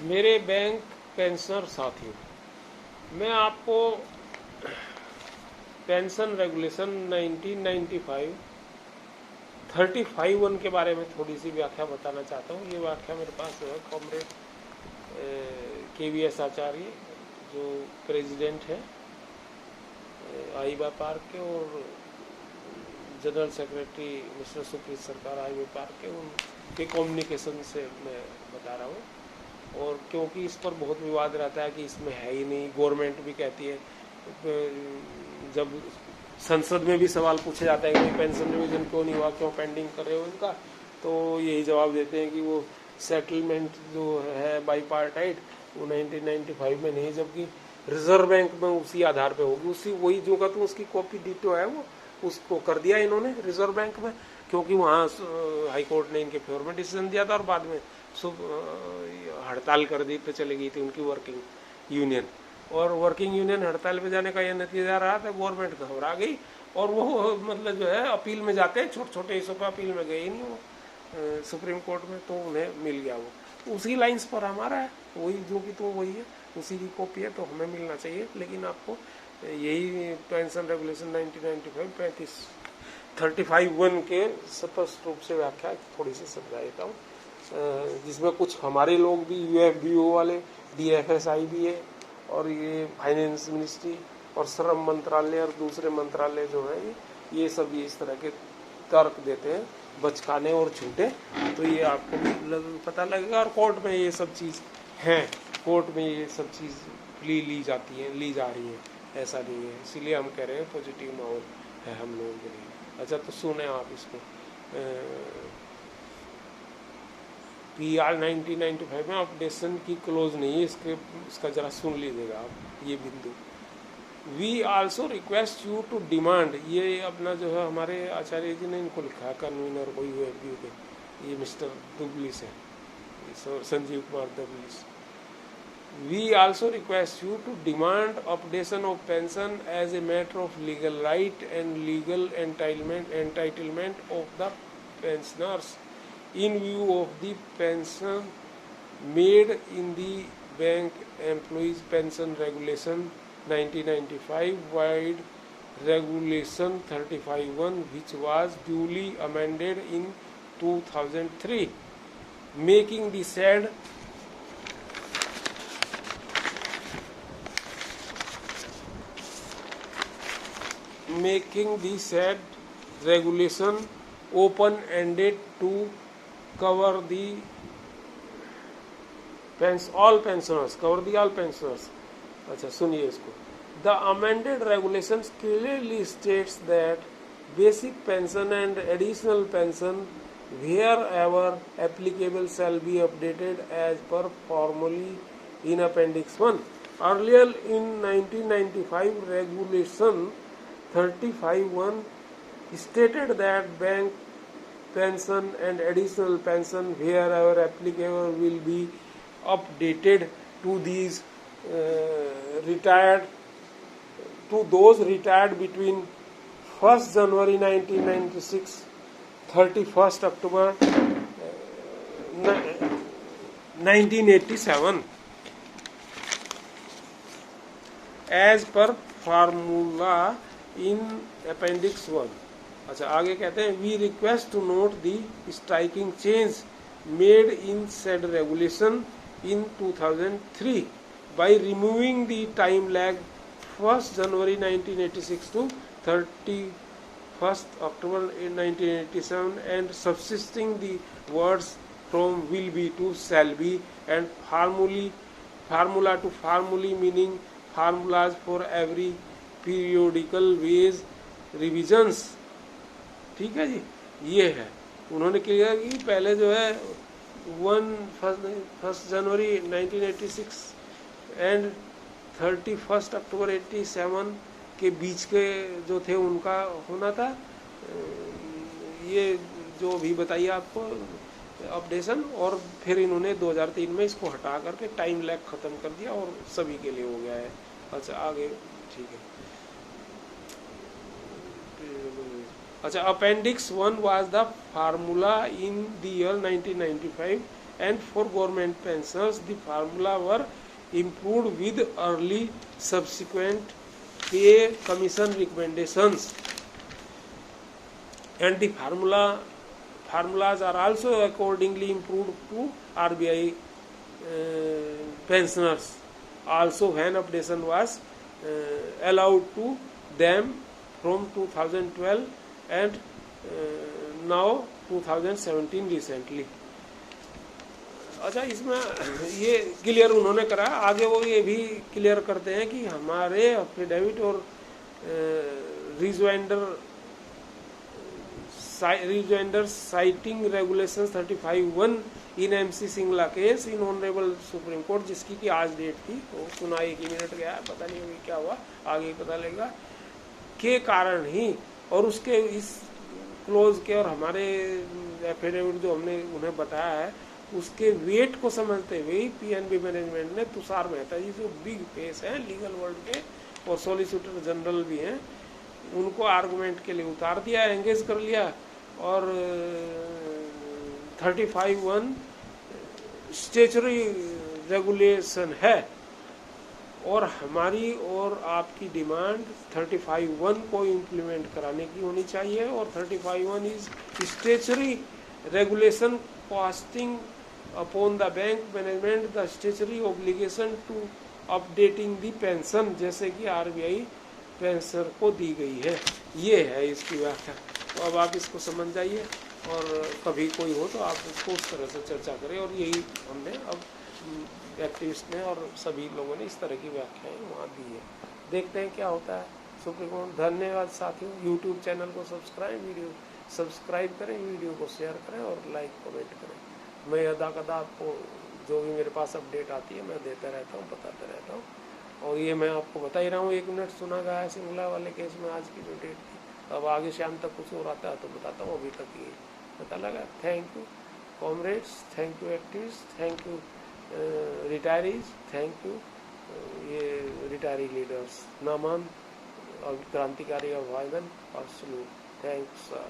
मेरे bank pensioner साथियों, मैं आपको पेंशन रेगुलेशन 1995 35(1) के बारे में थोड़ी सी व्याख्या बताना चाहता हूँ। ये व्याख्या मेरे पास है कॉमरेड KVS आचार्य, जो प्रेसिडेंट है आईबा पार्क के, और जनरल सेक्रेटरी मिस्टर सुप्रीत सरकार आईबा पार्क के, उनके कम्युनिकेशन से मैं बता रहा हूँ। और क्योंकि इस पर बहुत विवाद रहता है कि इसमें है ही नहीं, गवर्नमेंट भी कहती है, जब संसद में भी सवाल पूछा जाता है कि पेंशन रिवीजन क्यों नहीं हुआ, क्यों पेंडिंग कर रहे हो इनका, तो यही जवाब देते हैं कि वो सेटलमेंट जो है बाईपार्टाइट वो 1995 में नहीं, जबकि रिजर्व बैंक में उसी आधार पे होगी, उसी वही जो का तो उसकी कॉपी डिटो है वो उसको कर दिया इन्होंने रिजर्व बैंक में, क्योंकि वहाँ हाई कोर्ट ने इनके फेवर में डिसीजन दिया था और बाद में हड़ताल कर दी पे चली गई थी उनकी वर्किंग यूनियन। और वर्किंग यूनियन हड़ताल पे जाने का यह नतीजा रहा था, गवर्नमेंट घबरा गई और वो मतलब जो है अपील में जाते हैं, छोटे छोटे हिस्सों पर अपील में गए ही नहीं वो सुप्रीम कोर्ट में, तो उन्हें मिल गया वो। तो उसी लाइंस पर हमारा है, वही जो कि तो वही है, उसी की कॉपी है, तो हमें मिलना चाहिए। लेकिन आपको यही पेंशन रेगुलेशन 1995 35(1) के स्पष्ट रूप से व्याख्या थोड़ी सी समझा देता हूँ, जिसमें कुछ हमारे लोग भी UFBO वाले, DFSI भी है, और ये फाइनेंस मिनिस्ट्री और श्रम मंत्रालय और दूसरे मंत्रालय जो है ये सब ये इस तरह के तर्क देते हैं, बचकाने और झूठे। तो ये आपको पता लगेगा, और कोर्ट में ये सब चीज़ है, कोर्ट में ये सब चीज़ ली जाती है, ली जा रही है, ऐसा नहीं है। इसीलिए हम कह रहे हैं पॉजिटिव माहौल है हम लोगों के लिए। अच्छा, तो सुने आप इसको। PR 1995 में अपडेशन की क्लोज नहीं है, इसका जरा सुन लीजिएगा आप ये बिंदु। We also request you to demand, ये अपना जो है हमारे आचार्य जी ने इनको लिखा है, कन्वीनर कोई UFBO के, ये मिस्टर दुबलिस है, Sanjeev Kumar दुबलिस। We also request you to demand updation of pension as a matter of legal right and legal entitlement of the pensioners in view of the pension made in the Bank Employees Pension Regulation 1995 wide Regulation 35(1) which was duly amended in 2003, making the said regulation open-ended to cover the all pensioners. अच्छा सुनिए इसको। The amended regulations clearly states that basic pension and additional pension wherever applicable shall be updated as per formally in Appendix 1. Earlier in 1995 regulation 35(1) stated that bank pension and additional pension wherever applicable will be updated to these those retired between 1st January 1996 31st October 1987 as per formula in Appendix 1. अच्छा, आगे कहते हैं, we request to note the striking change made in said regulation in 2003 by removing the time lag 1st January 1986 to 31st October 1987 and subsisting the words from will be to shall be and formula to formally, meaning formulas for every periodical wage revisions। ठीक है जी, ये है उन्होंने clear की। पहले जो है 1st January 1986 and 31st October 87 के बीच के जो थे उनका होना था, ये जो भी बताइए आपको अपडेशन, और फिर इन्होंने 2003 में इसको हटा करके टाइम लैग खत्म कर दिया और सभी के लिए हो गया है। अच्छा आगे, ठीक है। अच्छा, Appendix 1 was the formula in the year 1995 and for government pensioners, the formula were improved with early subsequent pay commission recommendations, and the formulas are also accordingly improved to RBI pensioners. Also, when updation was allowed to them from 2012 and now 2017 recently. अच्छा, इसमें ये clear उन्होंने करा। आगे वो ये भी clear करते हैं कि हमारे एफिडेविट और rejoinder citing regulations 35(1) in MC Singla case in honourable supreme court, जिसकी कि आज डेट थी, तो सुना 1 मिनट गया, पता नहीं अभी क्या हुआ, आगे पता लगेगा, के कारण ही और उसके इस क्लोज के और हमारे एफिडेविट जो हमने उन्हें बताया है उसके वेट को समझते हुए पीएनबी मैनेजमेंट ने तुषार मेहता जी जो बिग फेस हैं लीगल वर्ल्ड के और सॉलिसिटर जनरल भी हैं, उनको आर्गुमेंट के लिए उतार दिया, एंगेज कर लिया, और 35(1) स्टेचुरी रेगुलेशन है और हमारी और आपकी डिमांड 35(1) को इम्प्लीमेंट कराने की होनी चाहिए। और 35(1) is statutory regulation casting upon the bank management the statutory obligation to updating the pension, जैसे कि आरबीआई पेंशनर को दी गई है। ये है इसकी व्याख्या। तो अब आप इसको समझ जाइए और कभी कोई हो तो आप उसको उस तरह से चर्चा करें। और यही हमने अब एक्टिविस्ट ने और सभी लोगों ने इस तरह की व्याख्याएं वहाँ दी है। देखते हैं क्या होता है सुप्रीम कोर्ट। धन्यवाद साथियों। यूट्यूब चैनल को सब्सक्राइब करें, वीडियो को शेयर करें और लाइक कमेंट करें। मैं अदा कदा आपको जो भी मेरे पास अपडेट आती है मैं देता रहता हूँ, बताता रहता हूँ। और ये मैं आपको बता ही रहा हूँ, 1 मिनट सुना गया है सिंगला वाले केस में आज की जो डेट थी। अब आगे शाम तक कुछ और आता है तो बताता हूँ, अभी तक ये पता लगा। Thank you comrades, thank you activist, thank you retirees, thank you ये रिटायरी लीडर्स, नामान और क्रांतिकारी अभिवादन और सलूट। थैंक्स।